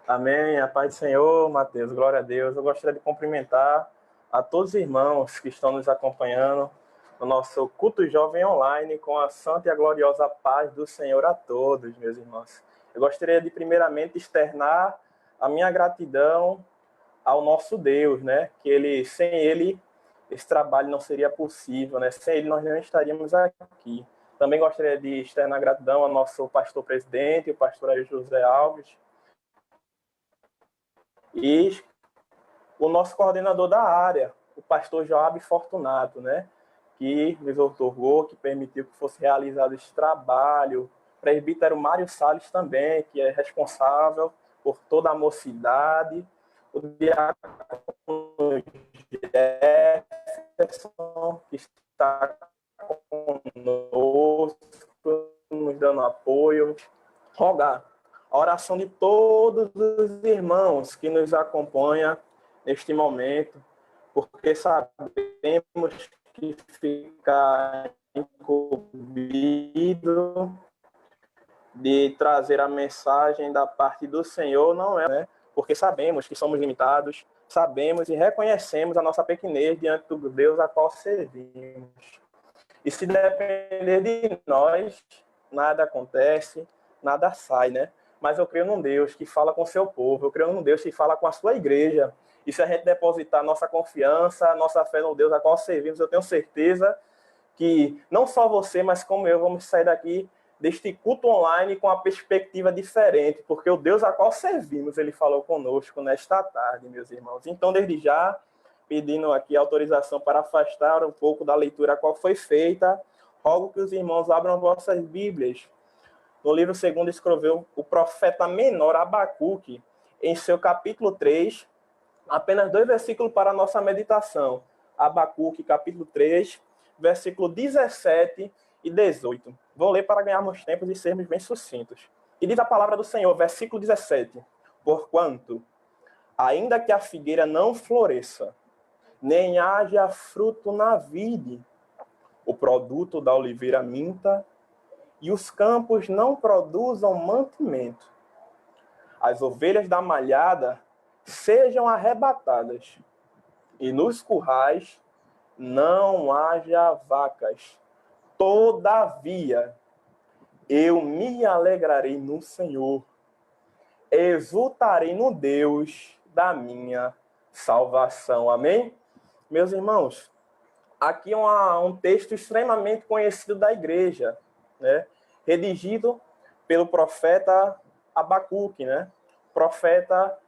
Amém. A paz do Senhor, Mateus. Glória a Deus. Eu gostaria de cumprimentar a todos os irmãos que estão nos acompanhando no nosso culto jovem online com a santa e a gloriosa paz do Senhor a todos, meus irmãos. Eu gostaria de primeiramente externar a minha gratidão ao nosso Deus, né? Sem ele esse trabalho não seria possível, né? Sem ele nós não estaríamos aqui. Também gostaria de externar gratidão ao nosso pastor presidente, o pastor José Alves, e o nosso coordenador da área, o pastor Joab Fortunato, né? Que nos otorgou, que permitiu que fosse realizado esse trabalho. O presbítero Mário Salles também, que é responsável por toda a mocidade. O diácono Jefferson, que está conosco, nos dando apoio. Rogar a oração de todos os irmãos que nos acompanham neste momento, porque sabemos que ficar incumbido de trazer a mensagem da parte do Senhor não é, né? Porque sabemos que somos limitados, sabemos e reconhecemos a nossa pequenez diante do Deus a qual servimos. E se depender de nós, nada acontece, nada sai, né? Mas eu creio num Deus que fala com o seu povo, eu creio num Deus que fala com a sua igreja. E se a gente depositar nossa confiança, nossa fé no Deus a qual servimos, eu tenho certeza que não só você, mas como eu, vamos sair daqui deste culto online com uma perspectiva diferente, porque o Deus a qual servimos, ele falou conosco nesta tarde, meus irmãos. Então, desde já, pedindo aqui autorização para afastar um pouco da leitura a qual foi feita, rogo que os irmãos abram vossas Bíblias. No livro segundo escreveu o profeta menor Abacuque, em seu capítulo 3, apenas 2 versículos para a nossa meditação. Abacuque, capítulo 3, versículo 17 e 18. Vou ler para ganharmos tempo e sermos bem sucintos. E diz a palavra do Senhor, versículo 17. Porquanto, ainda que a figueira não floresça, nem haja fruto na vide, o produto da oliveira minta, e os campos não produzam mantimento. As ovelhas da malhada sejam arrebatadas, e nos currais não haja vacas. Todavia, eu me alegrarei no Senhor, exultarei no Deus da minha salvação. Amém? Meus irmãos, aqui é um texto extremamente conhecido da igreja, né? Redigido pelo profeta Abacuque, né? Profeta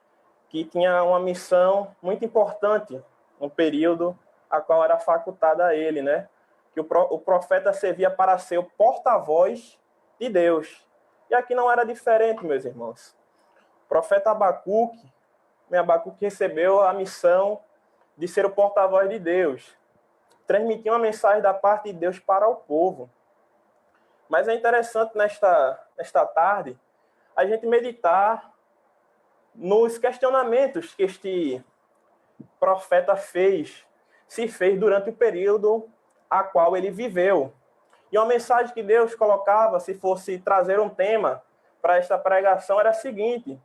que tinha uma missão muito importante no período a qual era facultada a ele, né? Que o profeta servia para ser o porta-voz de Deus. E aqui não era diferente, meus irmãos. O profeta Abacuque recebeu a missão de ser o porta-voz de Deus, transmitir uma mensagem da parte de Deus para o povo. Mas é interessante nesta tarde a gente meditar nos questionamentos que este profeta se fez durante o período a qual ele viveu. E uma mensagem que Deus colocava, se fosse trazer um tema para esta pregação, era a seguinte: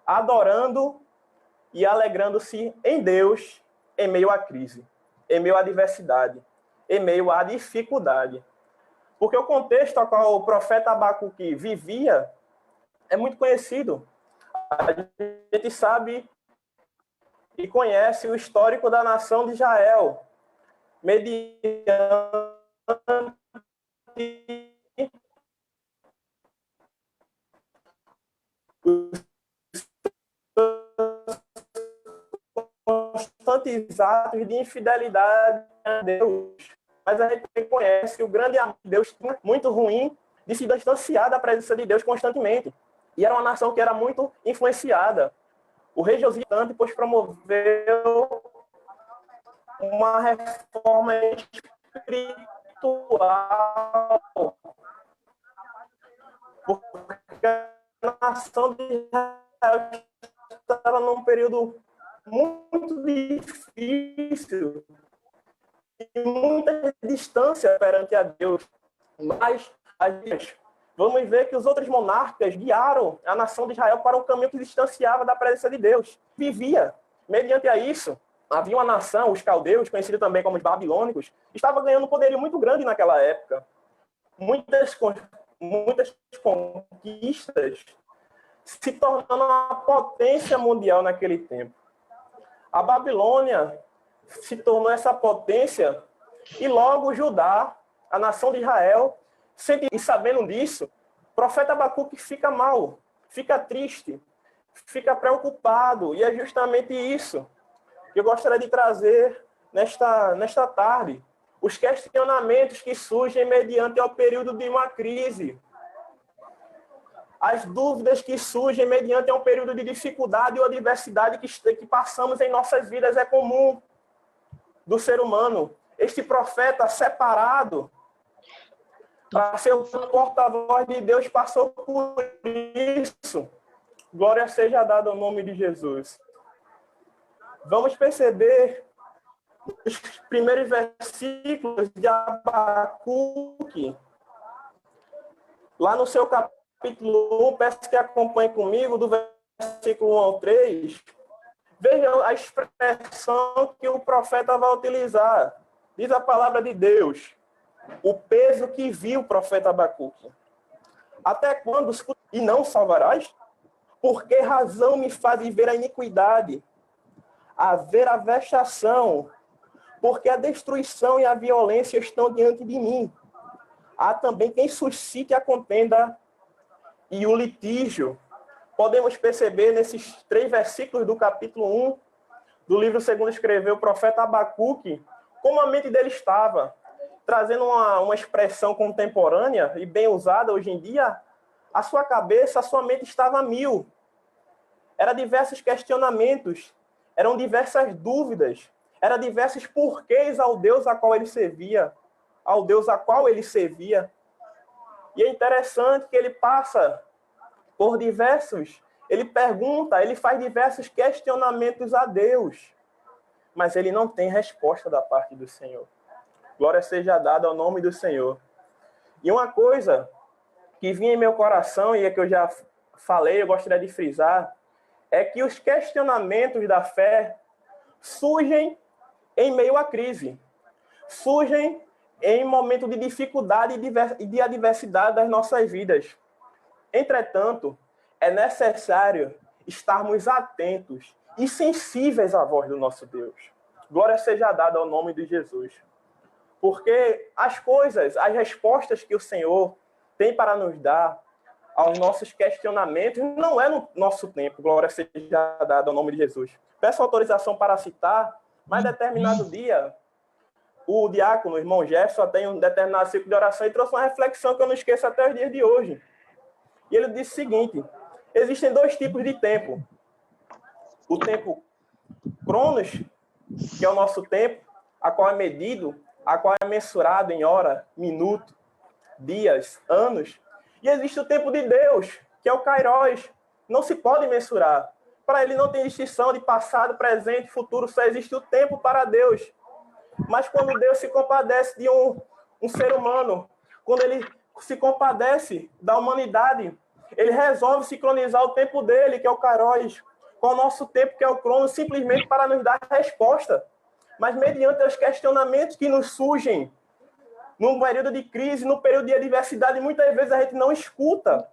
adorando e alegrando-se em Deus em meio à crise, em meio à adversidade, em meio à dificuldade. Porque o contexto ao qual o profeta Abacuque vivia é muito conhecido. A gente sabe e conhece o histórico da nação de Israel, mediante os constantes atos de infidelidade a Deus. Mas a gente conhece o grande amor de Deus muito ruim de se distanciar da presença de Deus constantemente. E era uma nação que era muito influenciada. O rei Josias, pois promoveu uma reforma espiritual, porque a nação de Israel estava num período muito difícil e muita distância perante a Deus. Mas vamos ver que os outros monarcas guiaram a nação de Israel para um caminho que distanciava da presença de Deus. Vivia. Mediante a isso, havia uma nação, os caldeus, conhecidos também como os babilônicos, estava ganhando um poderio muito grande naquela época. Muitas conquistas, se tornando uma potência mundial naquele tempo. A Babilônia se tornou essa potência e logo Judá, a nação de Israel, e sabendo disso, o profeta Abacuque fica mal, fica triste, fica preocupado, e é justamente isso que eu gostaria de trazer nesta tarde. Os questionamentos que surgem mediante o período de uma crise. As dúvidas que surgem mediante um período de dificuldade ou adversidade que passamos em nossas vidas é comum do ser humano. Este profeta separado para ser o porta-voz de Deus passou por isso. Glória seja dada ao nome de Jesus. Vamos perceber os primeiros versículos de Abacuque. Lá no seu capítulo 1, peço que acompanhe comigo, do versículo 1 ao 3. Vejam a expressão que o profeta vai utilizar. Diz a palavra de Deus. O peso que viu o profeta Abacuque. Até quando e não salvarás? Por que razão me fazes ver a iniquidade? A ver a vexação? Porque a destruição e a violência estão diante de mim. Há também quem suscite a contenda e o litígio. Podemos perceber nesses 3 versículos do capítulo 1 do livro segundo escreveu o profeta Abacuque, como a mente dele estava. Trazendo uma expressão contemporânea e bem usada hoje em dia, a sua cabeça, a sua mente estava a mil. Eram diversos questionamentos, eram diversas dúvidas, eram diversos porquês ao Deus a qual ele servia, ao Deus a qual ele servia. E é interessante que ele passa por ele pergunta, ele faz diversos questionamentos a Deus, mas ele não tem resposta da parte do Senhor. Glória seja dada ao nome do Senhor. E uma coisa que vinha em meu coração, e é que eu já falei, eu gostaria de frisar, é que os questionamentos da fé surgem em meio à crise. Surgem em momento de dificuldade e de adversidade das nossas vidas. Entretanto, é necessário estarmos atentos e sensíveis à voz do nosso Deus. Glória seja dada ao nome de Jesus. Porque as respostas que o Senhor tem para nos dar aos nossos questionamentos, não é no nosso tempo. Glória seja dada ao nome de Jesus. Peço autorização para citar, mas determinado dia, o diácono, o irmão Jefferson, tem um determinado ciclo de oração e trouxe uma reflexão que eu não esqueço até os dias de hoje. E ele disse o seguinte: existem 2 tipos de tempo. O tempo cronos, que é o nosso tempo, a qual é medido, a qual é mensurado em hora, minuto, dias, anos. E existe o tempo de Deus, que é o Kairos. Não se pode mensurar. Para ele não tem distinção de passado, presente, futuro, só existe o tempo para Deus. Mas quando Deus se compadece de um ser humano, quando ele se compadece da humanidade, ele resolve sincronizar o tempo dele, que é o Kairos, com o nosso tempo, que é o Cronos, simplesmente para nos dar resposta. Mas mediante os questionamentos que nos surgem num período de crise, no período de adversidade, muitas vezes a gente não escuta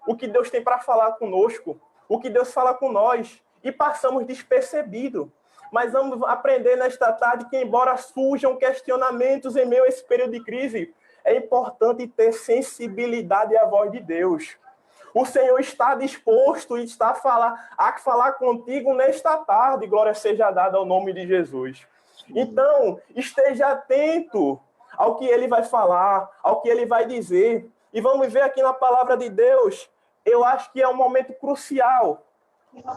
o que Deus tem para falar conosco, o que Deus fala com nós, e passamos despercebido. Mas vamos aprender nesta tarde que, embora surjam questionamentos em meio a esse período de crise, é importante ter sensibilidade à voz de Deus. O Senhor está disposto e está a falar contigo nesta tarde. Glória seja dada ao nome de Jesus. Então, esteja atento ao que ele vai falar, ao que ele vai dizer. E vamos ver aqui na palavra de Deus, eu acho que é um momento crucial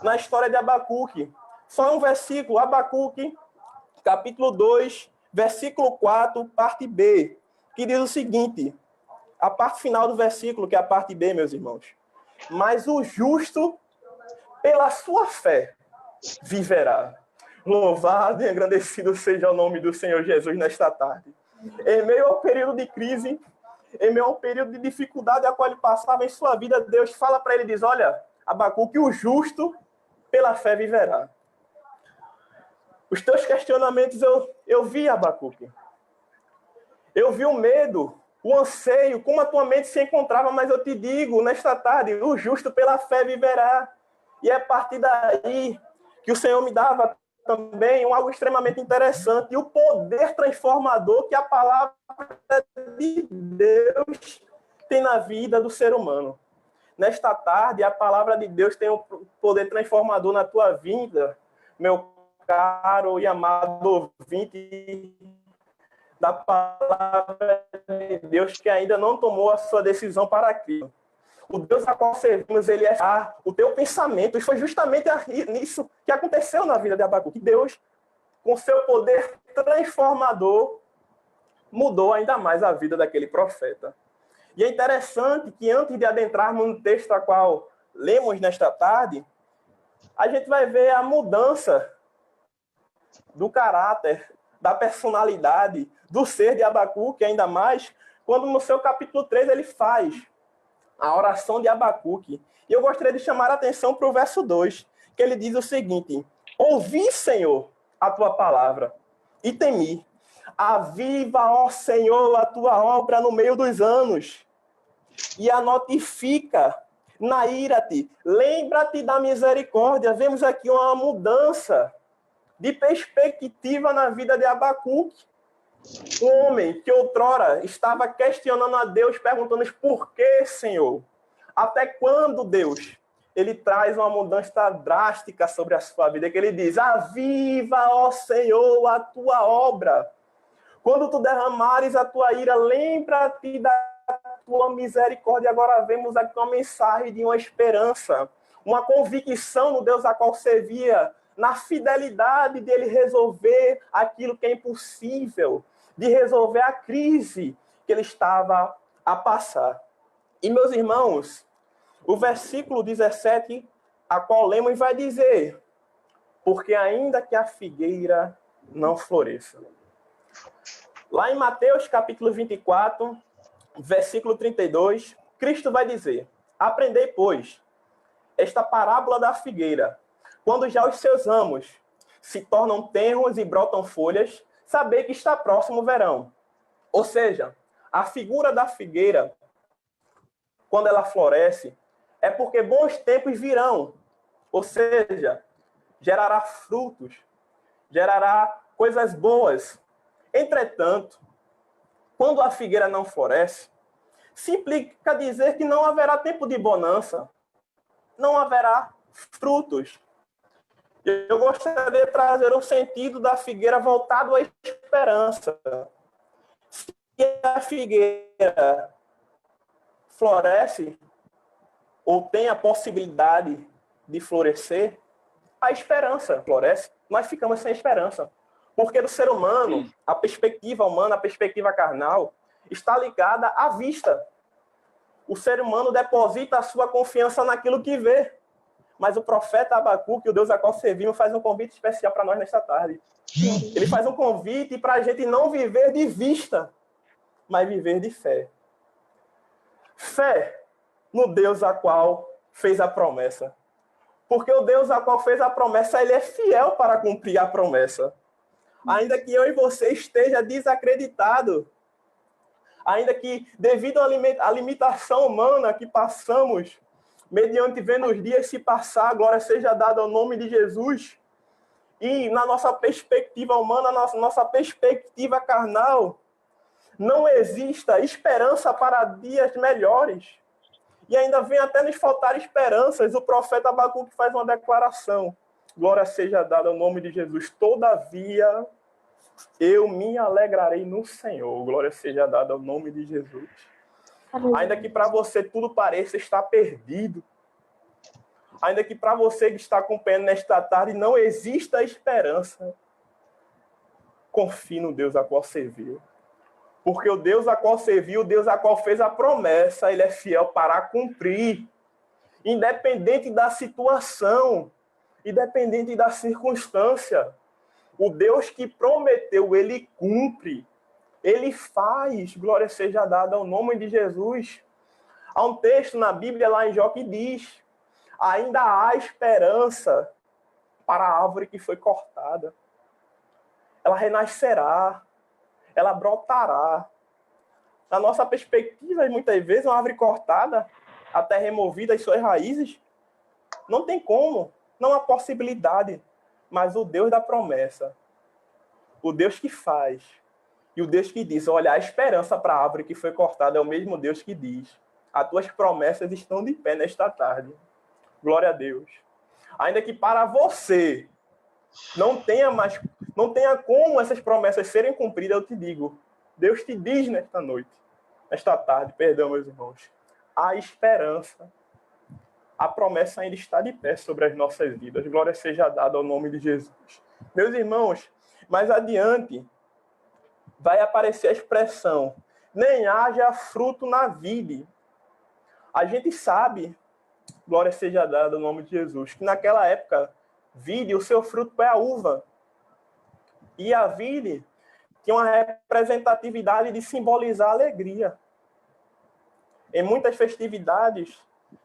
na história de Abacuque. Só um versículo, Abacuque, capítulo 2, versículo 4, parte B, que diz o seguinte, a parte final do versículo, que é a parte B, meus irmãos. Mas o justo, pela sua fé, viverá. Louvado e engrandecido seja o nome do Senhor Jesus nesta tarde. Em meio ao período de crise, em meio a um período de dificuldade a qual ele passava em sua vida, Deus fala para ele e diz, olha, Abacuque, o justo pela fé viverá. Os teus questionamentos eu vi, Abacuque. Eu vi o medo, o anseio, como a tua mente se encontrava, mas eu te digo, nesta tarde, o justo pela fé viverá. E é a partir daí que o Senhor me dava também algo extremamente interessante, e o poder transformador que a palavra de Deus tem na vida do ser humano. Nesta tarde, a palavra de Deus tem um poder transformador na tua vida, meu caro e amado ouvinte da palavra de Deus, que ainda não tomou a sua decisão para Cristo. O Deus a qual servimos, ele é o teu pensamento. E foi justamente nisso que aconteceu na vida de Abacuque. Deus, com seu poder transformador, mudou ainda mais a vida daquele profeta. E é interessante que antes de adentrarmos no texto a qual lemos nesta tarde, a gente vai ver a mudança do caráter, da personalidade, do ser de Abacuque, ainda mais quando no seu capítulo 3 ele faz a oração de Abacuque. E eu gostaria de chamar a atenção para o verso 2, que ele diz o seguinte: ouvi, Senhor, a tua palavra e temi. Aviva, ó Senhor, a tua obra no meio dos anos e a notifica na ira-te. Lembra-te da misericórdia. Vemos aqui uma mudança de perspectiva na vida de Abacuque. Um homem que outrora estava questionando a Deus, perguntando por que, Senhor? Até quando, Deus? Ele traz uma mudança drástica sobre a sua vida, que ele diz, aviva, ó Senhor, a tua obra. Quando tu derramares a tua ira, lembra-te da tua misericórdia. Agora vemos aqui uma mensagem de uma esperança, uma convicção no Deus a qual servia, na fidelidade dele resolver aquilo que é impossível, de resolver a crise que ele estava a passar. E, meus irmãos, o versículo 17, a qual lemos, vai dizer, porque ainda que a figueira não floresça. Lá em Mateus, capítulo 24, versículo 32, Cristo vai dizer, aprendei, pois, esta parábola da figueira. Quando já os seus ramos se tornam tenros e brotam folhas, saber que está próximo o verão. Ou seja, a figura da figueira, quando ela floresce, é porque bons tempos virão. Ou seja, gerará frutos, gerará coisas boas. Entretanto, quando a figueira não floresce, se implica dizer que não haverá tempo de bonança, não haverá frutos. Eu gostaria de trazer um sentido da figueira voltado à esperança. Se a figueira floresce, ou tem a possibilidade de florescer, a esperança floresce. Nós ficamos sem esperança. Porque do ser humano, a perspectiva humana, a perspectiva carnal, está ligada à vista. O ser humano deposita a sua confiança naquilo que vê. Mas o profeta Abacuque, o Deus a qual servimos, faz um convite especial para nós nesta tarde. Ele faz um convite para a gente não viver de vista, mas viver de fé. Fé no Deus a qual fez a promessa. Porque o Deus a qual fez a promessa, ele é fiel para cumprir a promessa. Ainda que eu e você esteja desacreditado, ainda que devido à limitação humana que passamos, mediante vendo os dias se passar, glória seja dada ao nome de Jesus. E na nossa perspectiva humana, na nossa perspectiva carnal, não exista esperança para dias melhores. E ainda vem até nos faltar esperanças. O profeta Abacuque faz uma declaração. Glória seja dada ao nome de Jesus. Todavia, eu me alegrarei no Senhor. Glória seja dada ao nome de Jesus. Ainda que para você tudo pareça estar perdido, ainda que para você que está acompanhando nesta tarde não exista esperança, confie no Deus a qual serviu. Porque o Deus a qual serviu, o Deus a qual fez a promessa, ele é fiel para cumprir. Independente da situação, independente da circunstância. O Deus que prometeu, ele cumpre. Ele faz, glória seja dada ao nome de Jesus. Há um texto na Bíblia, lá em Jó, que diz: ainda há esperança para a árvore que foi cortada. Ela renascerá, ela brotará. Na nossa perspectiva, muitas vezes, uma árvore cortada, até removida as suas raízes, não tem como, não há possibilidade. Mas o Deus da promessa, o Deus que faz, e o Deus que diz: olha, a esperança para a árvore que foi cortada é o mesmo Deus que diz: as tuas promessas estão de pé nesta tarde. Glória a Deus. Ainda que para você não tenha como essas promessas serem cumpridas, eu te digo, Deus te diz nesta tarde, perdão, meus irmãos, há esperança. A promessa ainda está de pé sobre as nossas vidas. Glória seja dada ao nome de Jesus. Meus irmãos, mais adiante, vai aparecer a expressão: nem haja fruto na vide. A gente sabe, glória seja dada ao nome de Jesus, que naquela época, vide, o seu fruto é a uva. E a vide tinha uma representatividade de simbolizar a alegria. Em muitas festividades,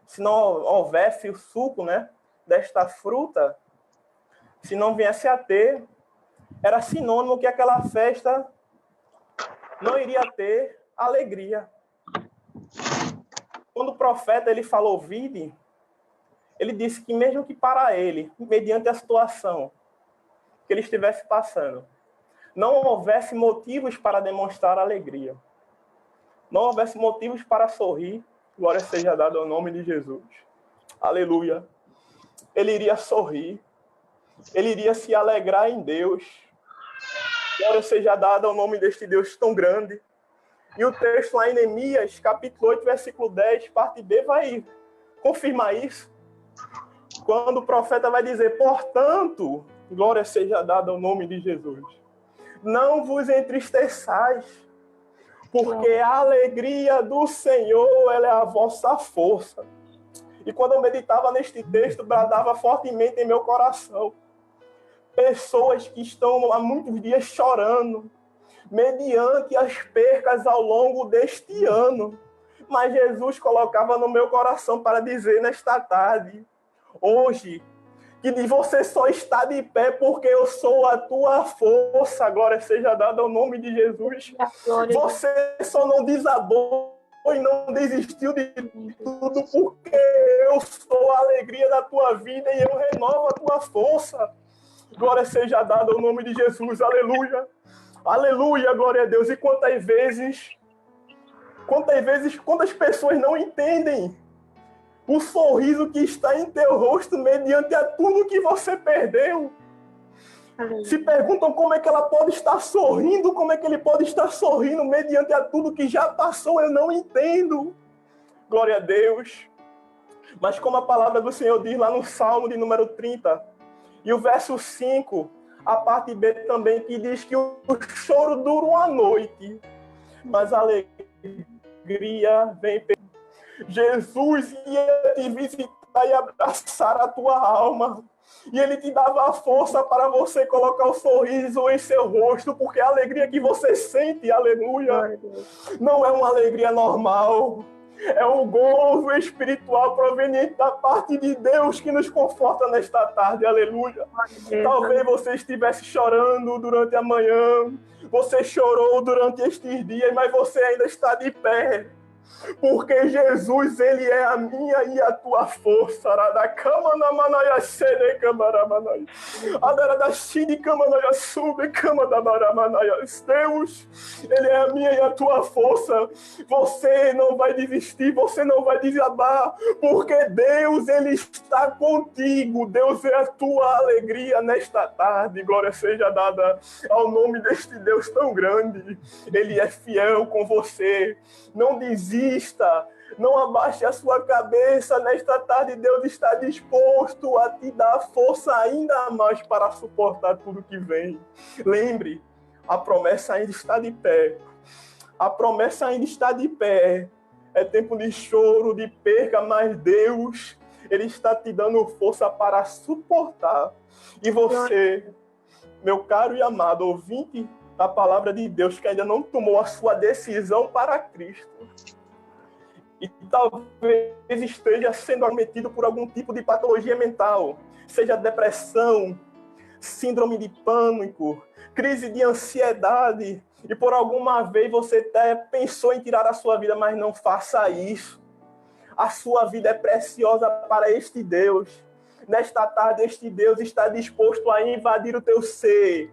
se não houvesse o suco, desta fruta, se não viesse a ter, era sinônimo que aquela festa não iria ter alegria. Quando o profeta ele falou vide, ele disse que mesmo que para ele, mediante a situação que ele estivesse passando, não houvesse motivos para demonstrar alegria, não houvesse motivos para sorrir, glória seja dada ao nome de Jesus. Aleluia. Ele iria sorrir, ele iria se alegrar em Deus. Glória seja dada ao nome deste Deus tão grande. E o texto lá em Neemias, capítulo 8, versículo 10, parte B, vai confirmar isso. Quando o profeta vai dizer: portanto, glória seja dada ao nome de Jesus, não vos entristeçais, porque a alegria do Senhor, ela é a vossa força. E quando eu meditava neste texto, bradava fortemente em meu coração. Pessoas que estão há muitos dias chorando, mediante as percas ao longo deste ano. Mas Jesus colocava no meu coração para dizer nesta tarde, hoje, que você só está de pé porque eu sou a tua força. Glória seja dada ao nome de Jesus. Você só não desabou e não desistiu de tudo porque eu sou a alegria da tua vida e eu renovo a tua força. Glória seja dada ao nome de Jesus. Aleluia. Aleluia, glória a Deus. E quantas pessoas não entendem o sorriso que está em teu rosto mediante a tudo que você perdeu. Se perguntam como é que ela pode estar sorrindo, como é que ele pode estar sorrindo mediante a tudo que já passou, eu não entendo. Glória a Deus. Mas como a palavra do Senhor diz lá no Salmo de número 30, e o verso 5, a parte B também, que diz que o choro dura uma noite, mas a alegria vem. Jesus ia te visitar e abraçar a tua alma. E ele te dava a força para você colocar o sorriso em seu rosto, porque a alegria que você sente, aleluia, não é uma alegria normal. É um gozo espiritual proveniente da parte de Deus que nos conforta nesta tarde, aleluia. Talvez você estivesse chorando durante a manhã, você chorou durante estes dias, mas você ainda está de pé. Porque Jesus, ele é a minha e a tua força. Deus, ele é a minha e a tua força. Você não vai desistir, você não vai desabar, porque Deus, ele está contigo. Deus é a tua alegria nesta tarde. Glória seja dada ao nome deste Deus tão grande. Ele é fiel com você. Não desista, não abaixe a sua cabeça. Nesta tarde, Deus está disposto a te dar força ainda mais para suportar tudo que vem. Lembre, a promessa ainda está de pé. A promessa ainda está de pé. É tempo de choro, de perca, mas Deus, ele está te dando força para suportar. E você, meu caro e amado ouvinte da palavra de Deus que ainda não tomou a sua decisão para Cristo. E talvez esteja sendo acometido por algum tipo de patologia mental, seja depressão, síndrome de pânico, crise de ansiedade, e por alguma vez você até pensou em tirar a sua vida, mas não faça isso. A sua vida é preciosa para este Deus. Nesta tarde, este Deus está disposto a invadir o teu ser,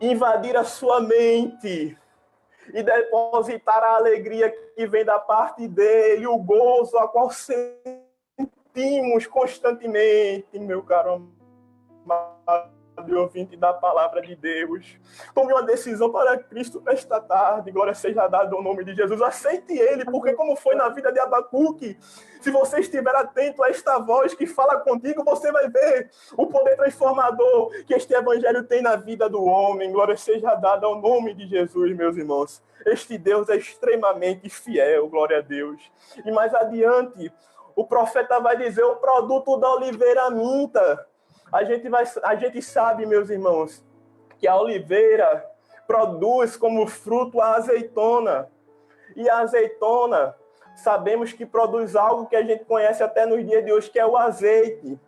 invadir a sua mente e depositar a alegria que vem da parte dele, o gozo a qual sentimos constantemente, meu caro amado ouvinte da palavra de Deus. Tome uma decisão para Cristo nesta tarde. Glória seja dada ao nome de Jesus. Aceite Ele, porque como foi na vida de Abacuque, se você estiver atento a esta voz que fala contigo, você vai ver o poder transformador que este evangelho tem na vida do homem. Glória seja dada ao nome de Jesus, meus irmãos. Este Deus é extremamente fiel, glória a Deus. E mais adiante, o profeta vai dizer: o produto da oliveira minta. A gente sabe, meus irmãos, que a oliveira produz como fruto a azeitona. E a azeitona, sabemos que produz algo que a gente conhece até nos dias de hoje, que é o azeite.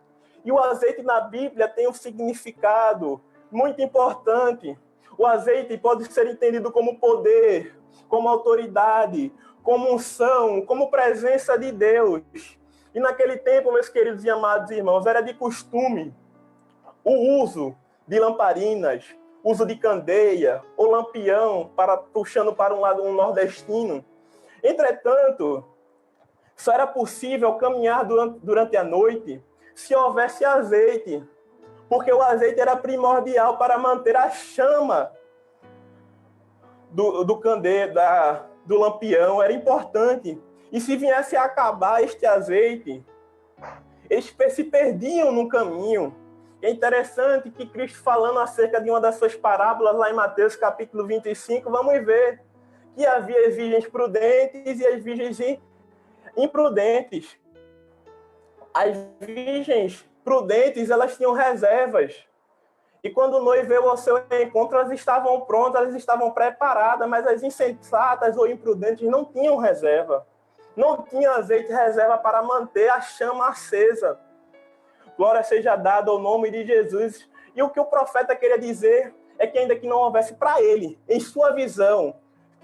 E o azeite na Bíblia tem um significado muito importante. O azeite pode ser entendido como poder, como autoridade, como unção, como presença de Deus. E naquele tempo, meus queridos e amados irmãos, era de costume o uso de lamparinas, uso de candeia ou lampião, puxando para um lado um nordestino. Entretanto, só era possível caminhar durante a noite se houvesse azeite, porque o azeite era primordial para manter a chama do candeeiro, do lampião, era importante. E se viesse a acabar este azeite, eles se perdiam no caminho. É interessante que Cristo, falando acerca de uma das suas parábolas, lá em Mateus capítulo 25, vamos ver que havia as virgens prudentes e as virgens imprudentes. As virgens prudentes, elas tinham reservas. E quando o noivo veio ao seu encontro, elas estavam prontas, elas estavam preparadas, mas as insensatas ou imprudentes não tinham reserva. Não tinha azeite reserva para manter a chama acesa. Glória seja dada ao nome de Jesus. E o que o profeta queria dizer é que ainda que não houvesse para ele, em sua visão,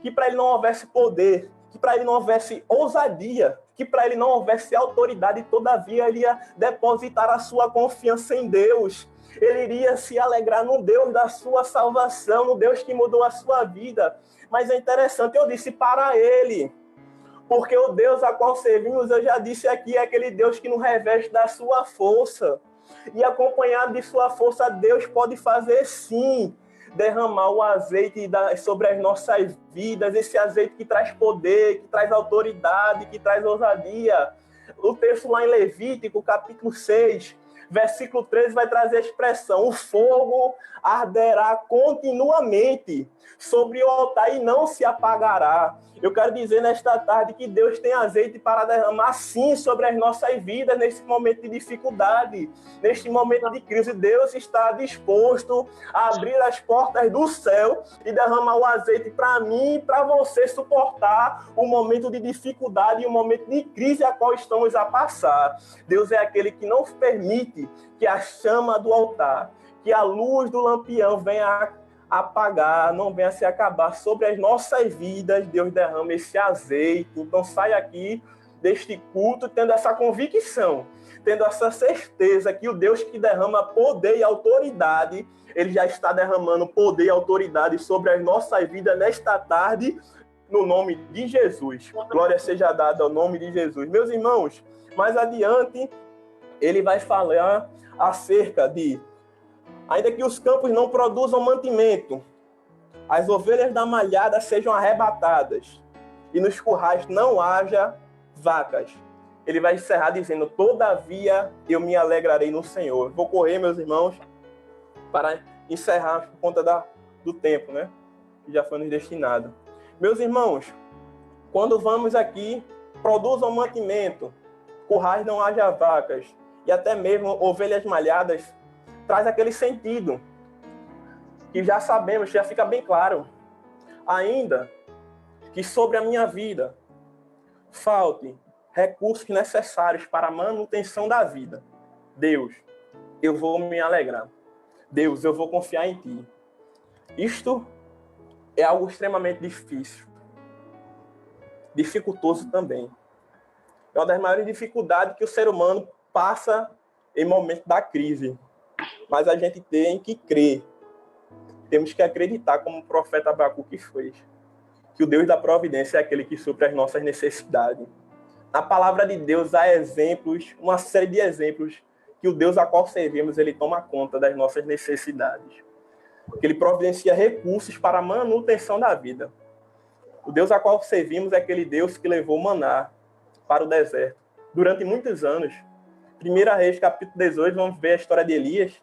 que para ele não houvesse poder, que para ele não houvesse ousadia, que para ele não houvesse autoridade, todavia ele ia depositar a sua confiança em Deus. Ele iria se alegrar no Deus da sua salvação, no Deus que mudou a sua vida. Mas é interessante, eu disse para ele, porque o Deus a qual servimos, eu já disse aqui, é aquele Deus que nos reveste da sua força. E acompanhado de sua força, Deus pode fazer sim, derramar o azeite sobre as nossas vidas, esse azeite que traz poder, que traz autoridade, que traz ousadia. O texto lá em Levítico, capítulo 6, versículo 13, vai trazer a expressão: o fogo arderá continuamente sobre o altar e não se apagará. Eu quero dizer nesta tarde que Deus tem azeite para derramar sim sobre as nossas vidas nesse momento de dificuldade, neste momento de crise. Deus está disposto a abrir as portas do céu e derramar o azeite para mim e para você suportar o momento de dificuldade e o momento de crise a qual estamos a passar. Deus é aquele que não permite que a chama do altar, que a luz do lampião venha apagar, não venha se acabar sobre as nossas vidas. Deus derrama esse azeite. Então saia aqui deste culto tendo essa convicção, tendo essa certeza que o Deus que derrama poder e autoridade, ele já está derramando poder e autoridade sobre as nossas vidas nesta tarde, no nome de Jesus. Glória seja dada ao nome de Jesus. Meus irmãos, mais adiante, ele vai falar acerca de: ainda que os campos não produzam mantimento, as ovelhas da malhada sejam arrebatadas, e nos currais não haja vacas. Ele vai encerrar dizendo: todavia eu me alegrarei no Senhor. Vou correr, meus irmãos, para encerrar por conta do tempo, né? Que já foi nos destinado. Meus irmãos, quando vamos aqui, produzam mantimento, currais não haja vacas, e até mesmo ovelhas malhadas, traz aquele sentido que já sabemos, já fica bem claro, ainda que sobre a minha vida falte recursos necessários para a manutenção da vida, Deus, eu vou me alegrar. Deus, eu vou confiar em Ti. Isto é algo extremamente difícil, dificultoso também. É uma das maiores dificuldades que o ser humano passa em momento da crise. Mas a gente tem que crer. Temos que acreditar, como o profeta Abacuque fez, que o Deus da providência é aquele que supre as nossas necessidades. Na palavra de Deus há exemplos, uma série de exemplos, que o Deus a qual servimos, ele toma conta das nossas necessidades. Que ele providencia recursos para a manutenção da vida. O Deus a qual servimos é aquele Deus que levou maná para o deserto durante muitos anos. 1 Reis, capítulo 18, vamos ver a história de Elias.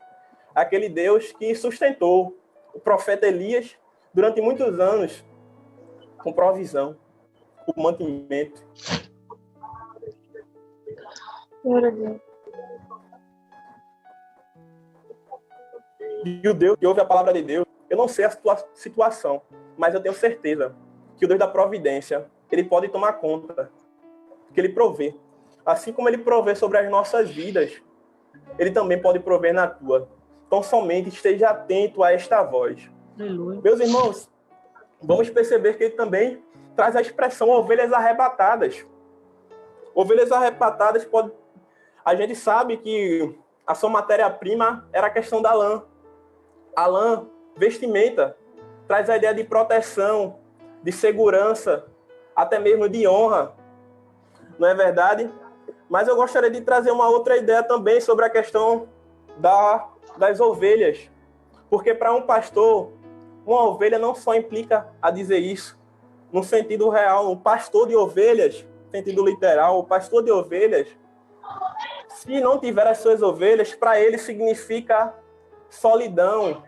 Aquele Deus que sustentou o profeta Elias durante muitos anos com provisão, com mantimento. E o Deus que ouve a palavra de Deus, eu não sei a situação, mas eu tenho certeza que o Deus da providência, ele pode tomar conta, que ele provê. Assim como ele provê sobre as nossas vidas, ele também pode prover na tua. Então, somente esteja atento a esta voz. Aleluia. Meus irmãos, vamos perceber que ele também traz a expressão ovelhas arrebatadas. Ovelhas arrebatadas, a gente sabe que a sua matéria-prima era a questão da lã. A lã, vestimenta, traz a ideia de proteção, de segurança, até mesmo de honra. Não é verdade? Mas eu gostaria de trazer uma outra ideia também sobre a questão das ovelhas. Porque para um pastor, uma ovelha não só implica a dizer isso. No sentido real, um pastor de ovelhas, no sentido literal, o pastor de ovelhas, se não tiver as suas ovelhas, para ele significa solidão.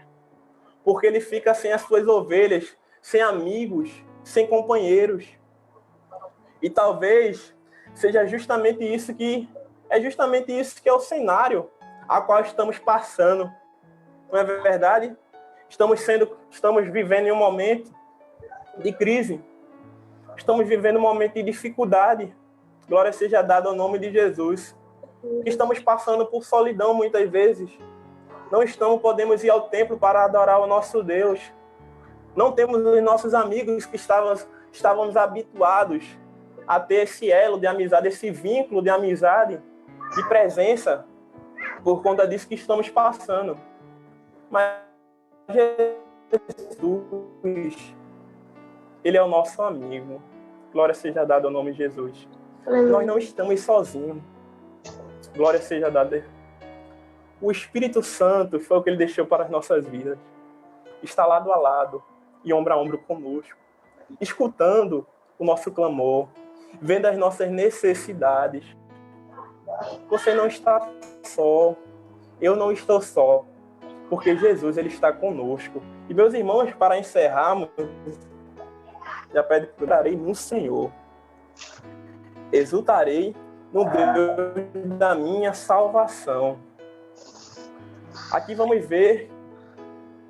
Porque ele fica sem as suas ovelhas, sem amigos, sem companheiros. E talvez seja justamente isso que é o cenário a qual estamos passando. Não é verdade? Estamos vivendo em um momento de crise. Estamos vivendo um momento de dificuldade. Glória seja dada ao nome de Jesus. Estamos passando por solidão muitas vezes. Não podemos ir ao templo para adorar o nosso Deus. Não temos os nossos amigos que estávamos habituados a ter esse elo de amizade, esse vínculo de amizade, de presença, por conta disso que estamos passando. Mas Jesus, ele é o nosso amigo. Glória seja dada ao nome de Jesus. Nós não estamos sozinhos. Glória seja dada. O Espírito Santo foi o que ele deixou para as nossas vidas. Está lado a lado e ombro a ombro conosco, escutando o nosso clamor, vendo as nossas necessidades. Você não está só, eu não estou só, porque Jesus, ele está conosco. E meus irmãos, para encerrarmos, já exultarei no Senhor, exultarei no Deus da minha salvação. Aqui vamos ver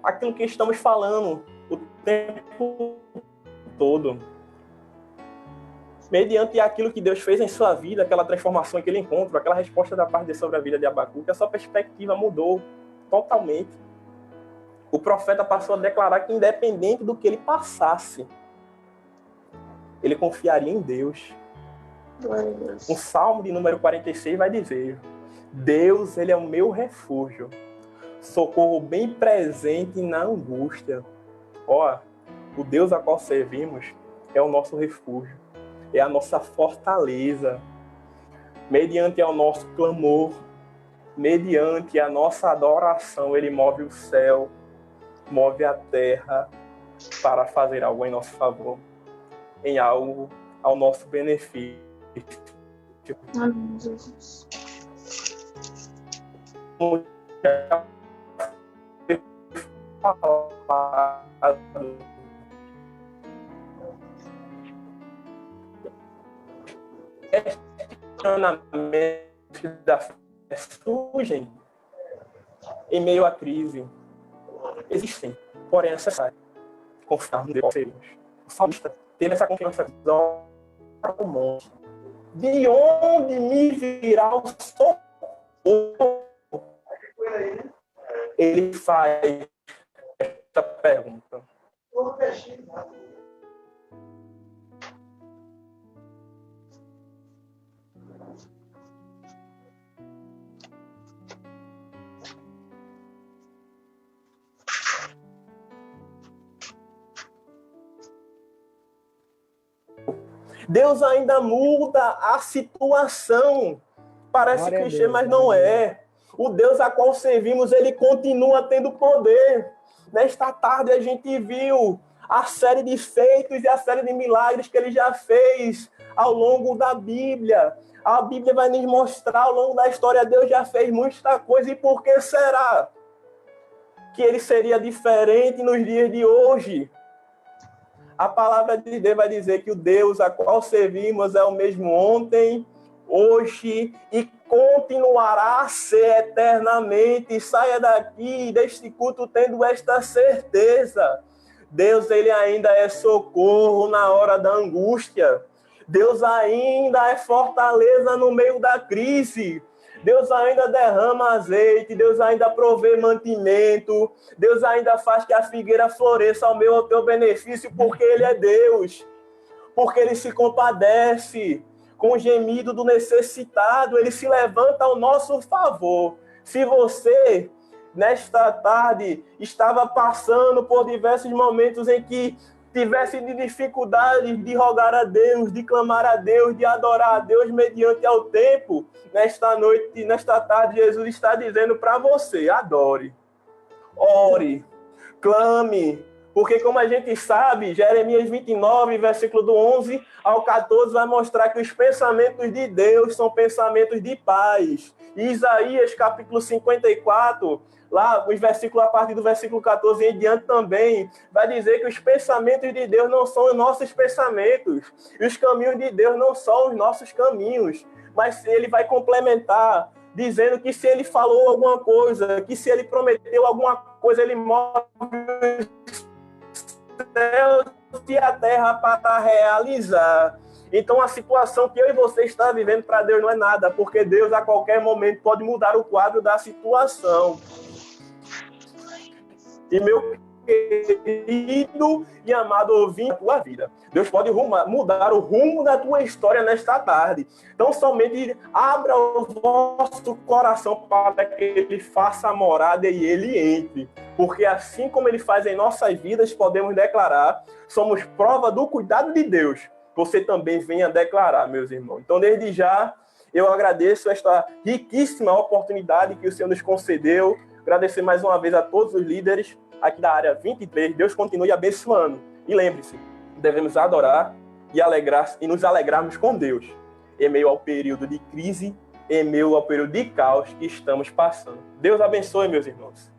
aquilo que estamos falando o tempo todo. Mediante aquilo que Deus fez em sua vida, aquela transformação que ele encontrou, aquela resposta da parte de sobre a vida de Abacuque, a sua perspectiva mudou totalmente. O profeta passou a declarar que, independente do que ele passasse, ele confiaria em Deus. O Salmo de número 46 vai dizer: Deus, ele é o meu refúgio, socorro bem presente na angústia. Ó, o Deus a qual servimos é o nosso refúgio, é a nossa fortaleza. Mediante ao nosso clamor, mediante a nossa adoração, ele move o céu, move a terra para fazer algo em nosso favor, em algo ao nosso benefício. Amém, Jesus. Questionamentos da fé surgem em meio à crise. Existem. Porém, é necessário confiar no Deus. O salmista teve essa confiança do monte. De onde me virá o socorro? Ele faz essa pergunta. Deus ainda muda a situação. Parece clichê, mas não é. O Deus a qual servimos, ele continua tendo poder. Nesta tarde a gente viu a série de feitos e a série de milagres que ele já fez ao longo da Bíblia. A Bíblia vai nos mostrar ao longo da história, Deus já fez muita coisa. E por que será que ele seria diferente nos dias de hoje? A palavra de Deus vai dizer que o Deus a qual servimos é o mesmo ontem, hoje e continuará a ser eternamente. Saia daqui deste culto tendo esta certeza. Deus, ele ainda é socorro na hora da angústia. Deus ainda é fortaleza no meio da crise. Deus ainda derrama azeite, Deus ainda provê mantimento, Deus ainda faz que a figueira floresça ao meu, ao teu benefício, porque Ele é Deus, porque Ele se compadece com o gemido do necessitado, Ele se levanta ao nosso favor. Se você, nesta tarde, estava passando por diversos momentos em que tivesse de dificuldades de rogar a Deus, de clamar a Deus, de adorar a Deus mediante ao tempo, nesta noite, nesta tarde, Jesus está dizendo para você, adore, ore, clame, porque como a gente sabe, Jeremias 29, versículo do 11 ao 14, vai mostrar que os pensamentos de Deus são pensamentos de paz. E Isaías, capítulo 54, lá, os versículos, a partir do versículo 14 em diante também, vai dizer que os pensamentos de Deus não são os nossos pensamentos, e os caminhos de Deus não são os nossos caminhos, mas ele vai complementar, dizendo que se ele falou alguma coisa, que se ele prometeu alguma coisa, ele move os céus e a terra para realizar. Então, a situação que eu e você está vivendo para Deus não é nada, porque Deus a qualquer momento pode mudar o quadro da situação. E meu querido e amado ouvinte da tua vida, Deus pode mudar o rumo da tua história nesta tarde. Então, somente abra o vosso coração para que Ele faça a morada e Ele entre. Porque assim como Ele faz em nossas vidas, podemos declarar, somos prova do cuidado de Deus. Você também venha declarar, meus irmãos. Então, desde já, eu agradeço esta riquíssima oportunidade que o Senhor nos concedeu. Agradecer mais uma vez a todos os líderes aqui da área 23. Deus continue abençoando. E lembre-se, devemos adorar e nos alegrarmos com Deus, em meio ao período de crise, em meio ao período de caos que estamos passando. Deus abençoe, meus irmãos.